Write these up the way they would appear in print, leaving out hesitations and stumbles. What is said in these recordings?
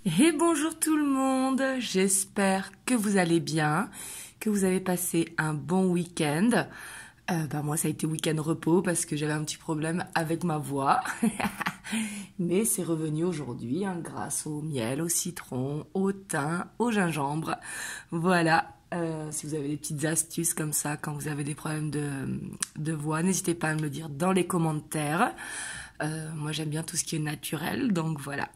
Et bonjour tout le monde, j'espère que vous allez bien, que vous avez passé un bon week-end. Moi ça a été week-end repos parce que j'avais un petit problème avec ma voix. Mais c'est revenu aujourd'hui grâce au miel, au citron, au thym, au gingembre. Voilà, si vous avez des petites astuces comme ça quand vous avez des problèmes de voix, n'hésitez pas à me le dire dans les commentaires. Moi j'aime bien tout ce qui est naturel, donc voilà.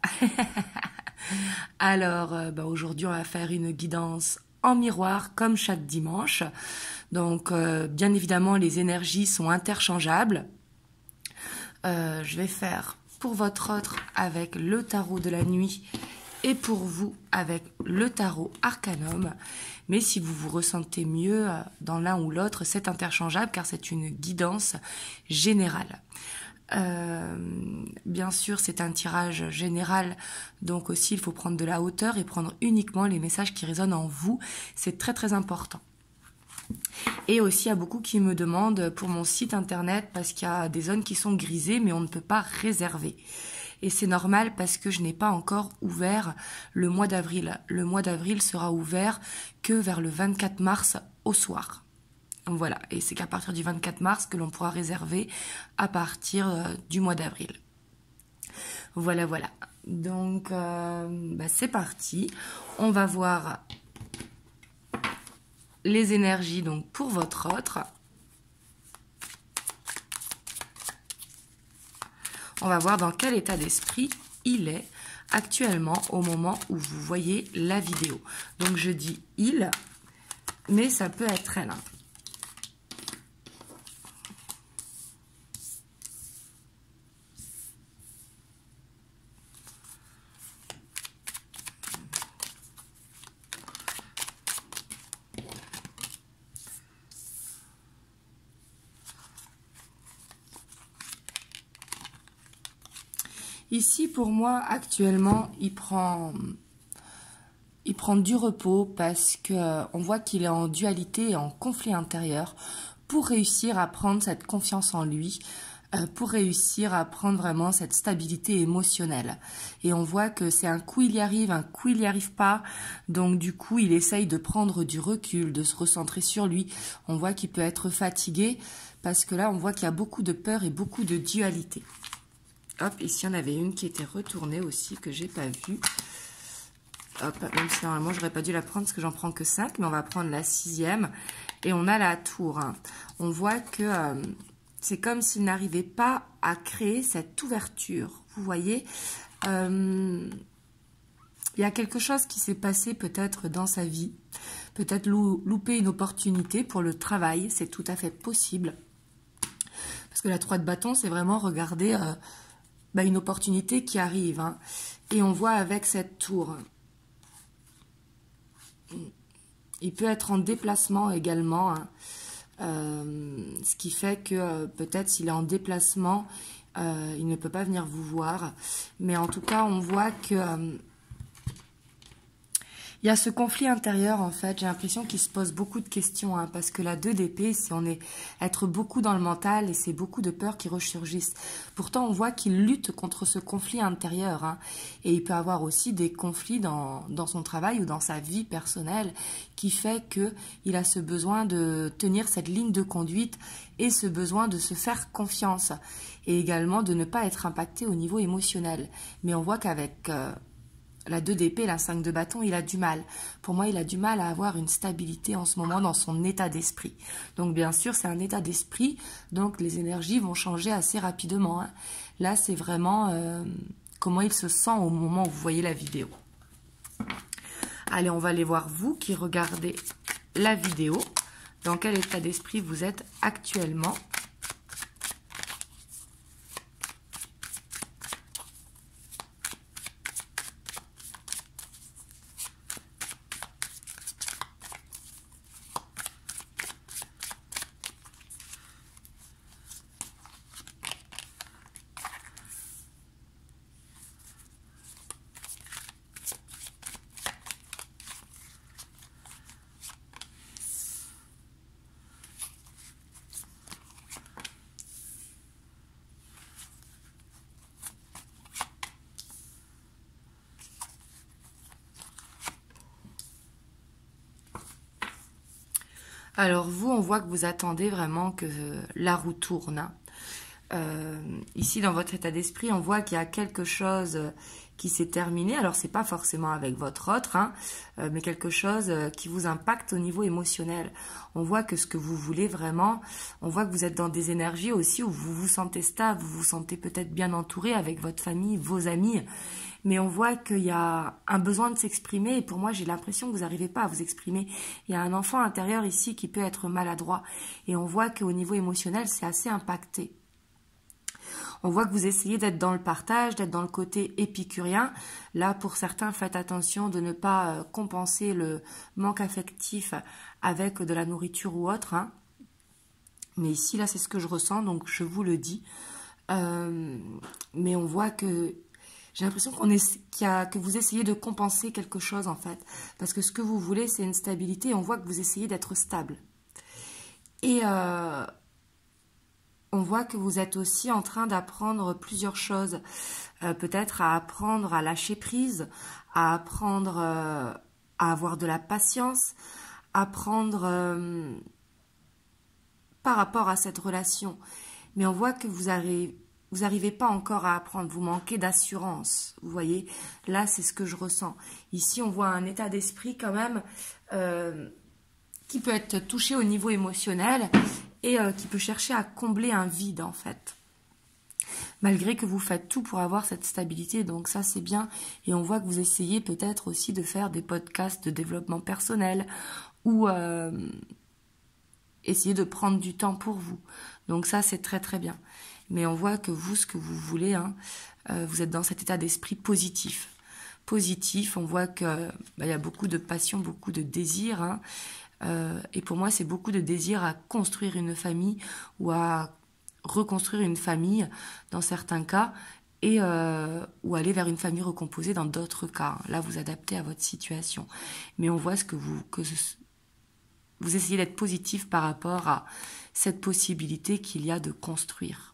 Alors, aujourd'hui, on va faire une guidance en miroir comme chaque dimanche. Donc, bien évidemment, les énergies sont interchangeables. Je vais faire pour votre autre avec le tarot de la nuit et pour vous avec le tarot Arcanum. Mais si vous vous ressentez mieux dans l'un ou l'autre, c'est interchangeable car c'est une guidance générale. Bien sûr, c'est un tirage général, donc aussi il faut prendre de la hauteur et prendre uniquement les messages qui résonnent en vous. C'est très très important. Et aussi, il y a beaucoup qui me demandent pour mon site internet parce qu'il y a des zones qui sont grisées, mais on ne peut pas réserver. Et c'est normal parce que je n'ai pas encore ouvert le mois d'avril. Le mois d'avril sera ouvert que vers le 24 mars au soir. Voilà, et c'est qu'à partir du 24 mars que l'on pourra réserver à partir du mois d'avril. Voilà. Donc, c'est parti. On va voir les énergies donc pour votre autre. On va voir dans quel état d'esprit il est actuellement au moment où vous voyez la vidéo. Donc, je dis « il », mais ça peut être « elle ». Ici, pour moi, actuellement, il prend du repos parce que on voit qu'il est en dualité et en conflit intérieur pour réussir à prendre cette confiance en lui, pour réussir à prendre vraiment cette stabilité émotionnelle. Et on voit que c'est un coup il y arrive, un coup il n'y arrive pas. Donc du coup, il essaye de prendre du recul, de se recentrer sur lui. On voit qu'il peut être fatigué parce que là, on voit qu'il y a beaucoup de peur et beaucoup de dualité. Hop, ici, il y en avait une qui était retournée aussi, que j'ai pas vue. Hop, même si normalement, j'aurais pas dû la prendre parce que j'en prends que 5, mais on va prendre la 6e. Et on a la tour. On voit que c'est comme s'il n'arrivait pas à créer cette ouverture. Vous voyez, il y a quelque chose qui s'est passé peut-être dans sa vie. Peut-être louper une opportunité pour le travail. C'est tout à fait possible. Parce que la 3 de bâton, c'est vraiment regarder une opportunité qui arrive. Et on voit avec cette tour. Il peut être en déplacement également. Ce qui fait que peut-être s'il est en déplacement, il ne peut pas venir vous voir. Mais en tout cas, on voit que il y a ce conflit intérieur, en fait. J'ai l'impression qu'il se pose beaucoup de questions, parce que la 2 d'épée, c'est être beaucoup dans le mental et c'est beaucoup de peurs qui ressurgissent. Pourtant, on voit qu'il lutte contre ce conflit intérieur, et il peut avoir aussi des conflits dans son travail ou dans sa vie personnelle qui fait qu'il a ce besoin de tenir cette ligne de conduite et ce besoin de se faire confiance et également de ne pas être impacté au niveau émotionnel. Mais on voit qu'avec la 2 d'épée, la 5 de bâton, il a du mal. Pour moi, il a du mal à avoir une stabilité en ce moment dans son état d'esprit. Donc, bien sûr, c'est un état d'esprit. Donc, les énergies vont changer assez rapidement. Là, c'est vraiment comment il se sent au moment où vous voyez la vidéo. Allez, on va aller voir vous qui regardez la vidéo. Dans quel état d'esprit vous êtes actuellement ? Alors vous, on voit que vous attendez vraiment que la roue tourne, hein. Ici, dans votre état d'esprit, on voit qu'il y a quelque chose qui s'est terminé. Alors, c'est pas forcément avec votre autre, hein, mais quelque chose qui vous impacte au niveau émotionnel. On voit que ce que vous voulez vraiment, on voit que vous êtes dans des énergies aussi où vous vous sentez stable, vous vous sentez peut-être bien entouré avec votre famille, vos amis. Mais on voit qu'il y a un besoin de s'exprimer et pour moi j'ai l'impression que vous n'arrivez pas à vous exprimer. Il y a un enfant intérieur ici qui peut être maladroit et on voit qu'au niveau émotionnel c'est assez impacté. On voit que vous essayez d'être dans le partage, d'être dans le côté épicurien. Là, pour certains, faites attention de ne pas compenser le manque affectif avec de la nourriture ou autre, hein. Mais ici, là, c'est ce que je ressens, donc je vous le dis. Mais on voit que j'ai l'impression que vous essayez de compenser quelque chose, en fait. Parce que ce que vous voulez, c'est une stabilité. Et on voit que vous essayez d'être stable. Et on voit que vous êtes aussi en train d'apprendre plusieurs choses. Peut-être à apprendre à lâcher prise, à apprendre à avoir de la patience, apprendre par rapport à cette relation. Mais on voit que vous n'arrivez pas encore à apprendre, vous manquez d'assurance. Vous voyez, là c'est ce que je ressens. Ici on voit un état d'esprit quand même qui peut être touché au niveau émotionnel et qui peut chercher à combler un vide en fait. Malgré que vous faites tout pour avoir cette stabilité, donc ça c'est bien. Et on voit que vous essayez peut-être aussi de faire des podcasts de développement personnel ou essayer de prendre du temps pour vous. Donc ça c'est très très bien. Mais on voit que vous, ce que vous voulez, hein, vous êtes dans cet état d'esprit positif. Positif, on voit que y a beaucoup de passion, beaucoup de désir, hein. Et pour moi, c'est beaucoup de désir à construire une famille ou à reconstruire une famille dans certains cas et ou aller vers une famille recomposée dans d'autres cas. Là, vous adaptez à votre situation. Mais on voit vous essayez d'être positif par rapport à cette possibilité qu'il y a de construire.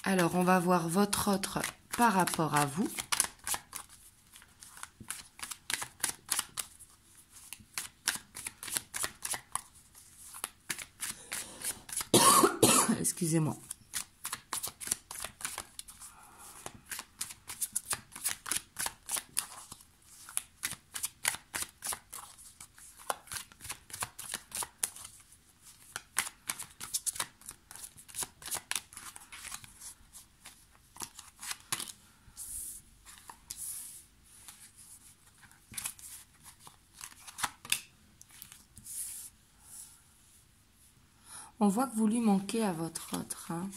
Alors, on va voir votre autre par rapport à vous. Excusez-moi. On voit que vous lui manquez à votre autre, hein.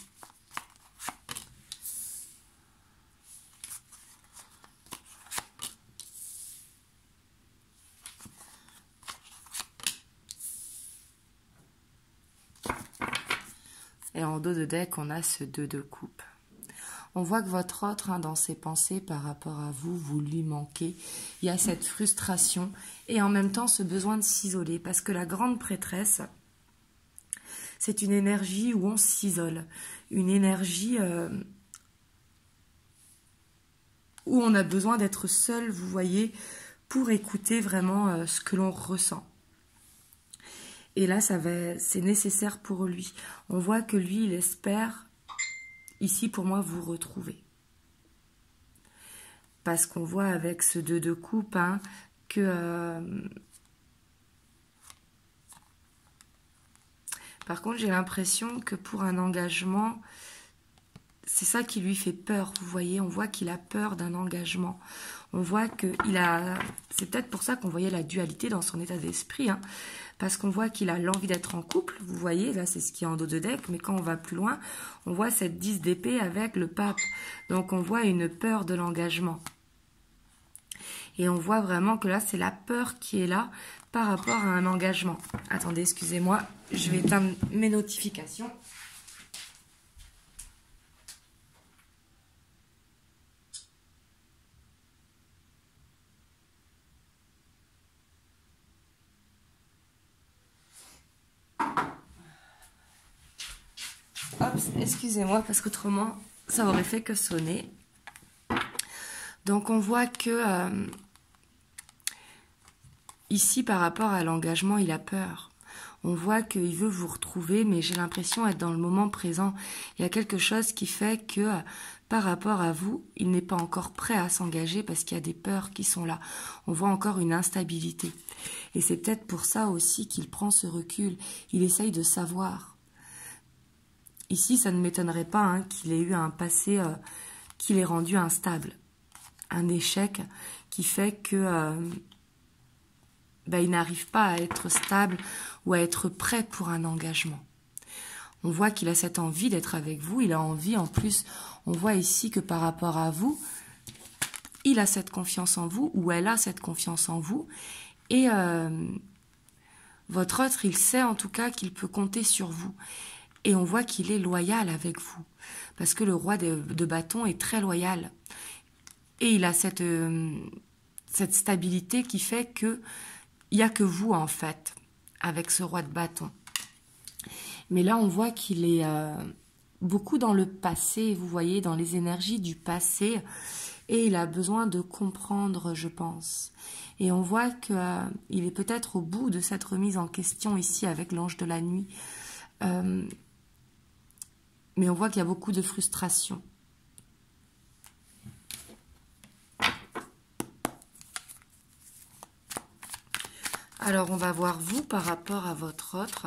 Et en dos de deck, on a ce 2 de coupe. On voit que votre autre, hein, dans ses pensées par rapport à vous, vous lui manquez. Il y a cette frustration et en même temps ce besoin de s'isoler. Parce que la grande prêtresse, c'est une énergie où on s'isole. Une énergie où on a besoin d'être seul, vous voyez, pour écouter vraiment ce que l'on ressent. Et là, c'est nécessaire pour lui. On voit que lui, il espère, ici, pour moi, vous retrouver. Parce qu'on voit avec ce 2 de coupe, hein, que... Par contre, j'ai l'impression que pour un engagement, c'est ça qui lui fait peur, vous voyez. On voit qu'il a peur d'un engagement. On voit qu'il a... C'est peut-être pour ça qu'on voyait la dualité dans son état d'esprit, hein. Parce qu'on voit qu'il a l'envie d'être en couple, vous voyez, là c'est ce qui est en dos de deck, mais quand on va plus loin, on voit cette 10 d'épée avec le pape. Donc on voit une peur de l'engagement. Et on voit vraiment que là, c'est la peur qui est là par rapport à un engagement. Attendez, excusez-moi, je vais éteindre mes notifications. Excusez-moi, parce qu'autrement, ça aurait fait que sonner. Donc, on voit que ici, par rapport à l'engagement, il a peur. On voit qu'il veut vous retrouver, mais j'ai l'impression d'être dans le moment présent. Il y a quelque chose qui fait que, par rapport à vous, il n'est pas encore prêt à s'engager parce qu'il y a des peurs qui sont là. On voit encore une instabilité. Et c'est peut-être pour ça aussi qu'il prend ce recul. Il essaye de savoir. Ici, ça ne m'étonnerait pas qu'il ait eu un passé qui l'ait rendu instable. Un échec qui fait que il n'arrive pas à être stable ou à être prêt pour un engagement. On voit qu'il a cette envie d'être avec vous, il a envie en plus, on voit ici que par rapport à vous, il a cette confiance en vous ou elle a cette confiance en vous et votre autre, il sait en tout cas qu'il peut compter sur vous et on voit qu'il est loyal avec vous parce que le roi de bâton est très loyal et il a cette stabilité qui fait que il n'y a que vous, en fait, avec ce roi de bâton. Mais là, on voit qu'il est beaucoup dans le passé, vous voyez, dans les énergies du passé. Et il a besoin de comprendre, je pense. Et on voit qu'il est peut-être au bout de cette remise en question ici avec l'ange de la nuit. Mais on voit qu'il y a beaucoup de frustration. Alors, on va voir vous par rapport à votre autre.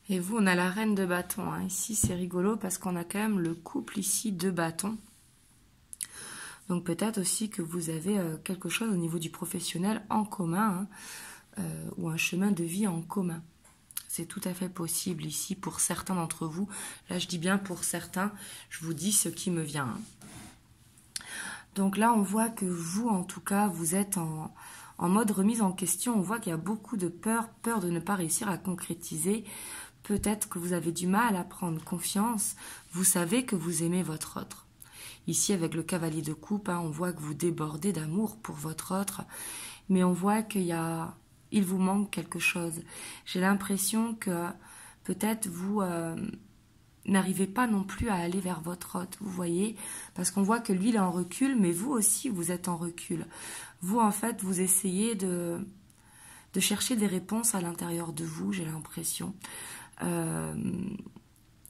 Et vous, on a la reine de bâton. Ici, c'est rigolo parce qu'on a quand même le couple ici de bâton. Donc peut-être aussi que vous avez quelque chose au niveau du professionnel en commun ou un chemin de vie en commun. C'est tout à fait possible ici pour certains d'entre vous. Là, je dis bien pour certains, je vous dis ce qui me vient. Donc là, on voit que vous, en tout cas, vous êtes en mode remise en question. On voit qu'il y a beaucoup de peur de ne pas réussir à concrétiser. Peut-être que vous avez du mal à prendre confiance. Vous savez que vous aimez votre autre. Ici, avec le cavalier de coupe, on voit que vous débordez d'amour pour votre autre. Mais on voit il vous manque quelque chose. J'ai l'impression que peut-être vous n'arrivez pas non plus à aller vers votre autre. Vous voyez, parce qu'on voit que lui, il est en recul, mais vous aussi, vous êtes en recul. Vous, en fait, vous essayez de chercher des réponses à l'intérieur de vous, j'ai l'impression.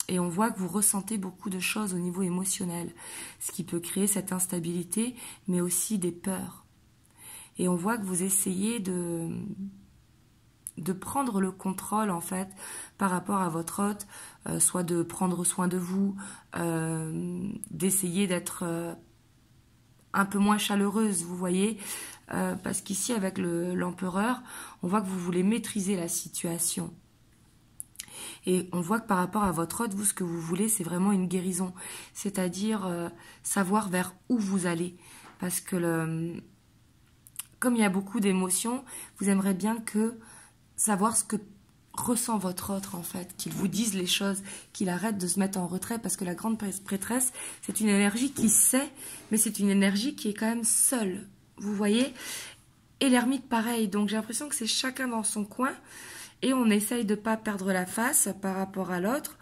Et on voit que vous ressentez beaucoup de choses au niveau émotionnel, ce qui peut créer cette instabilité, mais aussi des peurs. Et on voit que vous essayez de prendre le contrôle, en fait, par rapport à votre hôte, soit de prendre soin de vous, d'essayer d'être un peu moins chaleureuse, vous voyez, parce qu'ici, avec l'empereur, on voit que vous voulez maîtriser la situation. Et on voit que par rapport à votre hôte, vous, ce que vous voulez, c'est vraiment une guérison. C'est-à-dire savoir vers où vous allez. Parce que comme il y a beaucoup d'émotions, vous aimeriez bien savoir ce que ressent votre autre, en fait. Qu'il vous dise les choses, qu'il arrête de se mettre en retrait. Parce que la grande prêtresse, c'est une énergie qui sait, mais c'est une énergie qui est quand même seule. Vous voyez? Et l'ermite, pareil. Donc j'ai l'impression que c'est chacun dans son coin. Et on essaye de ne pas perdre la face par rapport à l'autre.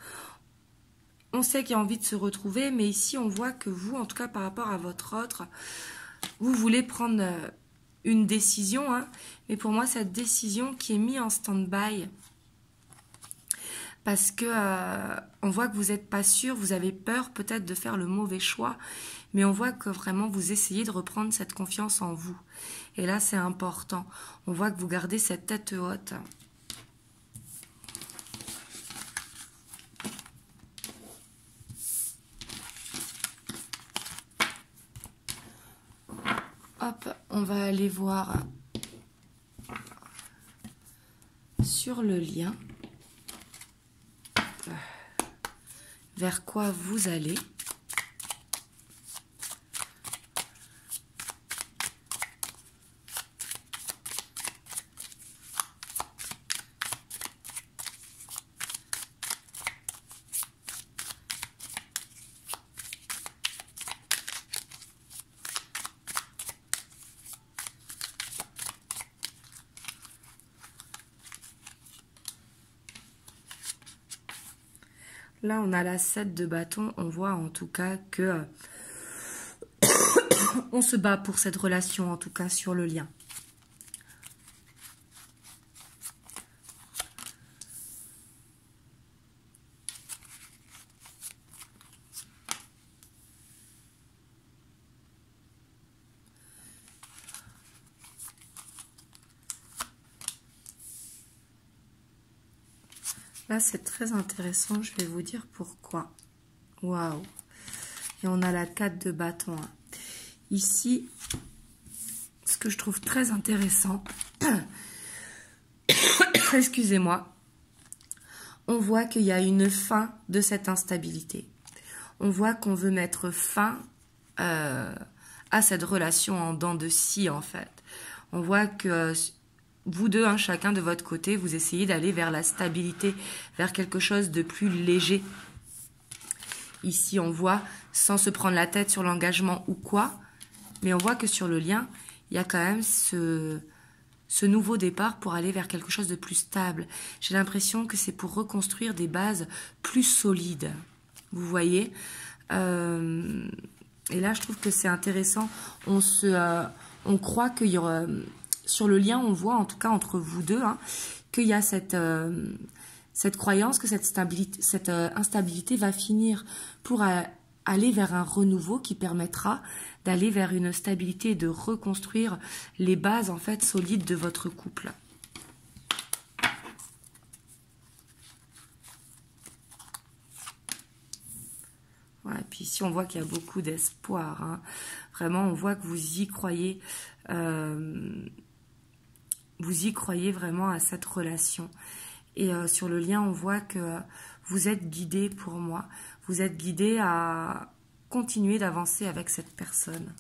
On sait qu'il y a envie de se retrouver, mais ici, on voit que vous, en tout cas par rapport à votre autre, vous voulez prendre une décision. Mais pour moi, cette décision qui est mise en stand-by, parce que on voit que vous n'êtes pas sûr, vous avez peur peut-être de faire le mauvais choix, mais on voit que vraiment vous essayez de reprendre cette confiance en vous. Et là, c'est important. On voit que vous gardez cette tête haute. Hop, on va aller voir sur le lien vers quoi vous allez. Là, on a la 7 de bâton. On voit en tout cas que on se bat pour cette relation, en tout cas sur le lien. Là, c'est très intéressant. Je vais vous dire pourquoi. Waouh! Et on a la 4 de bâton. Ici, ce que je trouve très intéressant, excusez-moi, on voit qu'il y a une fin de cette instabilité. On voit qu'on veut mettre fin à cette relation en dents de scie, en fait. On voit que vous deux, hein, chacun de votre côté, vous essayez d'aller vers la stabilité, vers quelque chose de plus léger. Ici, on voit, sans se prendre la tête sur l'engagement ou quoi, mais on voit que sur le lien, il y a quand même ce nouveau départ pour aller vers quelque chose de plus stable. J'ai l'impression que c'est pour reconstruire des bases plus solides. Vous voyez, et là, je trouve que c'est intéressant. On croit qu'il y aura... Sur le lien, on voit, en tout cas entre vous deux, hein, qu'il y a cette croyance que cette instabilité va finir pour aller vers un renouveau qui permettra d'aller vers une stabilité et de reconstruire les bases en fait solides de votre couple. Voilà, et puis ici, on voit qu'il y a beaucoup d'espoir. Hein. Vraiment, on voit que vous y croyez. Vous y croyez vraiment à cette relation. Et sur le lien, on voit que vous êtes guidé pour moi. Vous êtes guidé à continuer d'avancer avec cette personne.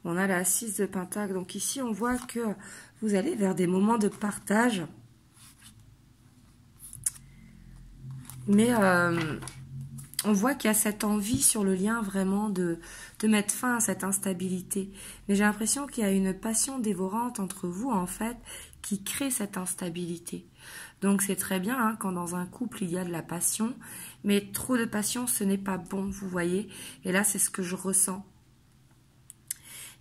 On a la 6 de pentacle. Donc ici, on voit que vous allez vers des moments de partage. Mais on voit qu'il y a cette envie sur le lien vraiment de mettre fin à cette instabilité. Mais j'ai l'impression qu'il y a une passion dévorante entre vous, en fait, qui crée cette instabilité. Donc c'est très bien hein, quand dans un couple, il y a de la passion. Mais trop de passion, ce n'est pas bon, vous voyez. Et là, c'est ce que je ressens.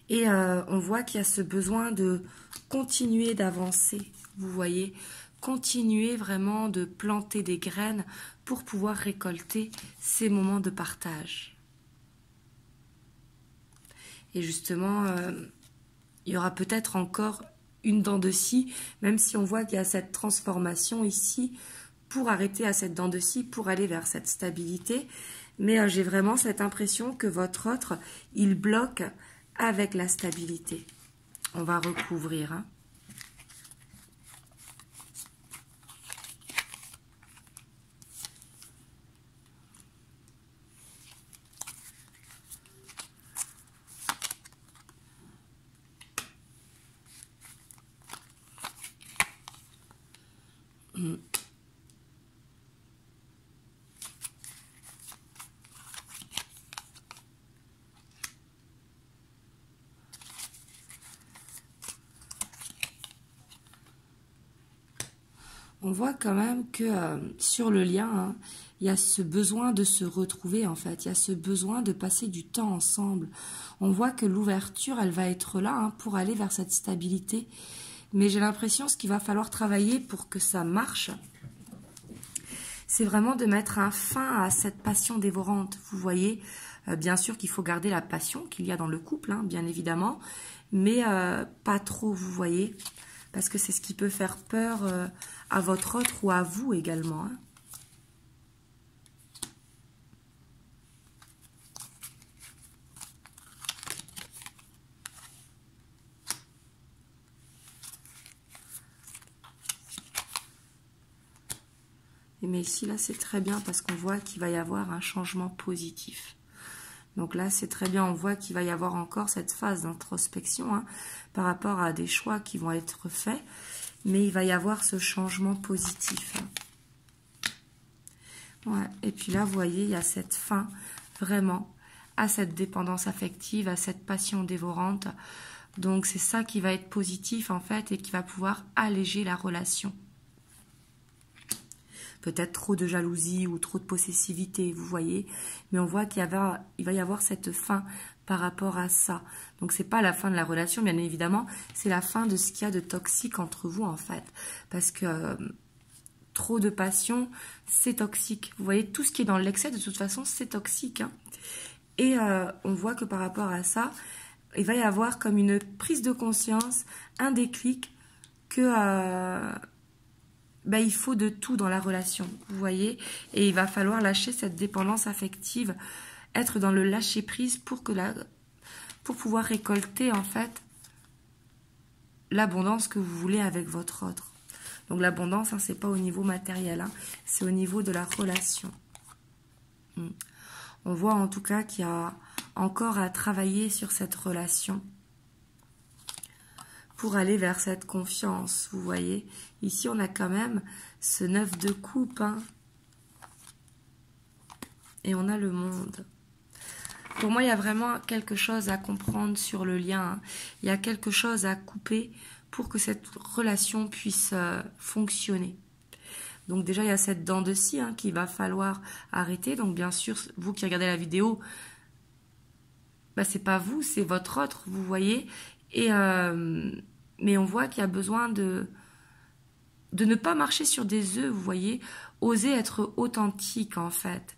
Et on voit qu'il y a ce besoin de continuer d'avancer, vous voyez, continuer vraiment de planter des graines pour pouvoir récolter ces moments de partage. Et justement, il y aura peut-être encore une dent de scie, même si on voit qu'il y a cette transformation ici pour arrêter à cette dent de scie, pour aller vers cette stabilité. Mais j'ai vraiment cette impression que votre autre, il bloque avec la stabilité. On va recouvrir. Hein. On voit quand même que sur le lien, hein, il y a ce besoin de se retrouver en fait, il y a ce besoin de passer du temps ensemble. On voit que l'ouverture, elle va être là hein, pour aller vers cette stabilité. Mais j'ai l'impression ce qu'il va falloir travailler pour que ça marche, c'est vraiment de mettre un fin à cette passion dévorante. Vous voyez, bien sûr qu'il faut garder la passion qu'il y a dans le couple, hein, bien évidemment, mais pas trop, vous voyez, parce que c'est ce qui peut faire peur à votre autre ou à vous également, hein. Mais ici, là, c'est très bien parce qu'on voit qu'il va y avoir un changement positif. Donc là, c'est très bien, on voit qu'il va y avoir encore cette phase d'introspection, hein, par rapport à des choix qui vont être faits. Mais il va y avoir ce changement positif. Ouais. Et puis là, vous voyez, il y a cette fin, vraiment, à cette dépendance affective, à cette passion dévorante. Donc c'est ça qui va être positif, en fait, et qui va pouvoir alléger la relation. Peut-être trop de jalousie ou trop de possessivité, vous voyez. Mais on voit qu'il va y avoir cette fin par rapport à ça. Donc, c'est pas la fin de la relation, bien évidemment. C'est la fin de ce qu'il y a de toxique entre vous, en fait. Parce que trop de passion, c'est toxique. Vous voyez, tout ce qui est dans l'excès, de toute façon, c'est toxique, hein. Et on voit que par rapport à ça, il va y avoir comme une prise de conscience, un déclic que... il faut de tout dans la relation, vous voyez, et il va falloir lâcher cette dépendance affective, être dans le lâcher prise pour pouvoir récolter en fait l'abondance que vous voulez avec votre autre. Donc l'abondance, hein, c'est pas au niveau matériel, hein, c'est au niveau de la relation. On voit en tout cas qu'il y a encore à travailler sur cette relation pour aller vers cette confiance, vous voyez. Ici, on a quand même ce 9 de coupe, hein. Et on a le monde. Pour moi, il y a vraiment quelque chose à comprendre sur le lien, hein. Il y a quelque chose à couper pour que cette relation puisse fonctionner. Donc déjà, il y a cette dent de scie, hein, qu'il va falloir arrêter. Donc bien sûr, vous qui regardez la vidéo, c'est pas vous, c'est votre autre, vous voyez. Et mais on voit qu'il y a besoin de ne pas marcher sur des œufs, vous voyez, oser être authentique en fait,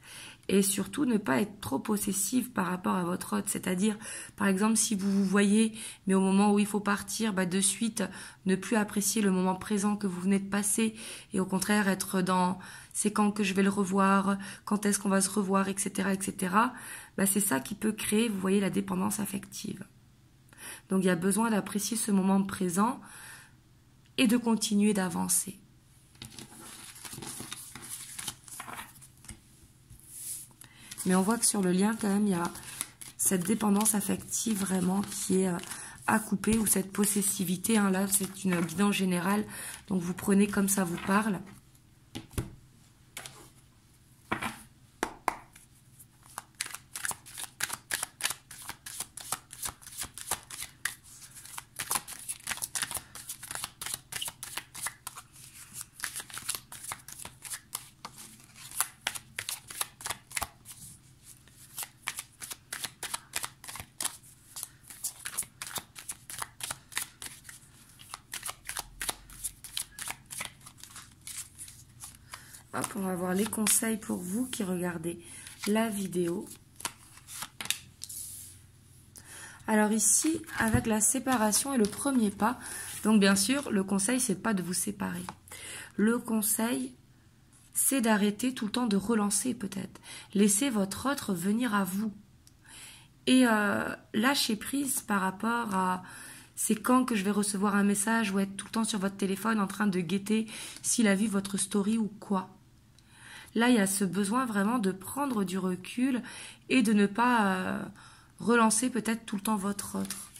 et surtout ne pas être trop possessive par rapport à votre autre, c'est-à-dire, par exemple, si vous vous voyez, mais au moment où il faut partir, de suite, ne plus apprécier le moment présent que vous venez de passer, et au contraire être dans « c'est quand que je vais le revoir, quand est-ce qu'on va se revoir, etc. etc. » c'est ça qui peut créer, vous voyez, la dépendance affective. Donc il y a besoin d'apprécier ce moment présent et de continuer d'avancer. Mais on voit que sur le lien, quand même, il y a cette dépendance affective vraiment qui est à couper, ou cette possessivité, hein, là, c'est une guidance générale, donc vous prenez comme ça vous parle. Hop, on va voir les conseils pour vous qui regardez la vidéo. Alors ici, avec la séparation et le premier pas, donc bien sûr, le conseil, c'est pas de vous séparer. Le conseil, c'est d'arrêter tout le temps de relancer peut-être. Laissez votre autre venir à vous. Et lâcher prise par rapport à... C'est quand que je vais recevoir un message ou être tout le temps sur votre téléphone en train de guetter s'il a vu votre story ou quoi. Là, il y a ce besoin vraiment de prendre du recul et de ne pas relancer peut-être tout le temps votre autre.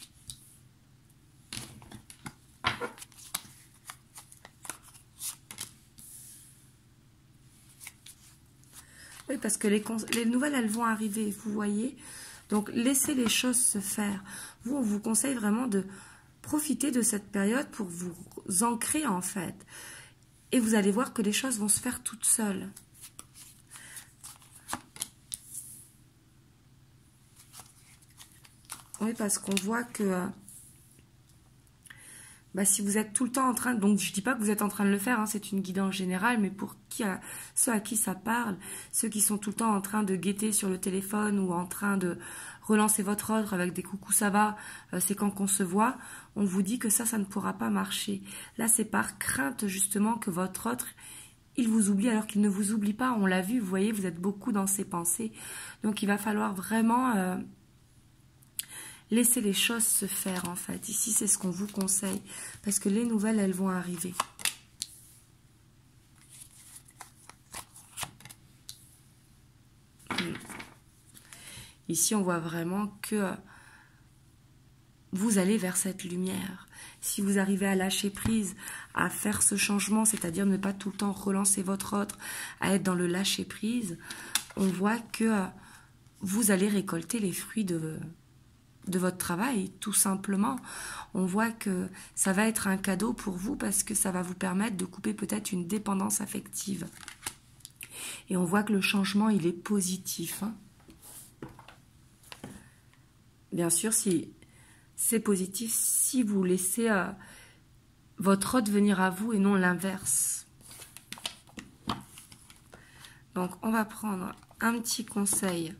Oui, parce que les nouvelles, elles vont arriver, vous voyez. Donc, laissez les choses se faire. Vous, on vous conseille vraiment de profiter de cette période pour vous ancrer, en fait. Et vous allez voir que les choses vont se faire toutes seules. Oui, parce qu'on voit que bah, si vous êtes tout le temps en train, donc je dis pas que vous êtes en train de le faire, hein, c'est une guidance générale, mais pour ceux à qui ça parle, ceux qui sont tout le temps en train de guetter sur le téléphone ou en train de relancer votre ordre avec des coucou ça va, c'est quand qu'on se voit, on vous dit que ça ne pourra pas marcher. Là, c'est par crainte justement que votre autre, il vous oublie alors qu'il ne vous oublie pas. On l'a vu, vous voyez, vous êtes beaucoup dans ses pensées. Donc, il va falloir vraiment laisser les choses se faire, en fait. Ici, c'est ce qu'on vous conseille. Parce que les nouvelles, elles vont arriver. Ici, on voit vraiment que vous allez vers cette lumière. Si vous arrivez à lâcher prise, à faire ce changement, c'est-à-dire ne pas tout le temps relancer votre autre, à être dans le lâcher prise, on voit que vous allez récolter les fruits de votre travail, tout simplement. On voit que ça va être un cadeau pour vous parce que ça va vous permettre de couper peut-être une dépendance affective. Et on voit que le changement, il est positif, hein. Bien sûr, si c'est positif, si vous laissez votre hôte venir à vous et non l'inverse. Donc, on va prendre un petit conseil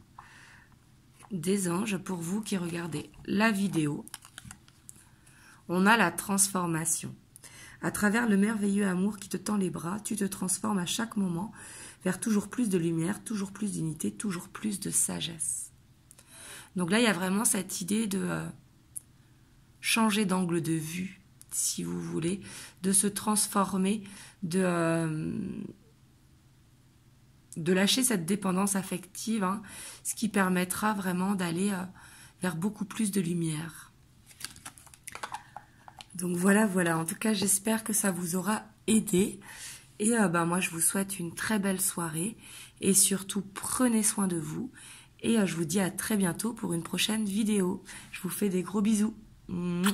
des anges pour vous qui regardez la vidéo. On a la transformation. À travers le merveilleux amour qui te tend les bras, tu te transformes à chaque moment vers toujours plus de lumière, toujours plus d'unité, toujours plus de sagesse. Donc là, il y a vraiment cette idée de changer d'angle de vue, si vous voulez, de se transformer, de lâcher cette dépendance affective, hein, ce qui permettra vraiment d'aller vers beaucoup plus de lumière. Donc voilà. En tout cas, j'espère que ça vous aura aidé. Et moi, je vous souhaite une très belle soirée. Et surtout, prenez soin de vous. Et je vous dis à très bientôt pour une prochaine vidéo. Je vous fais des gros bisous. Mouah.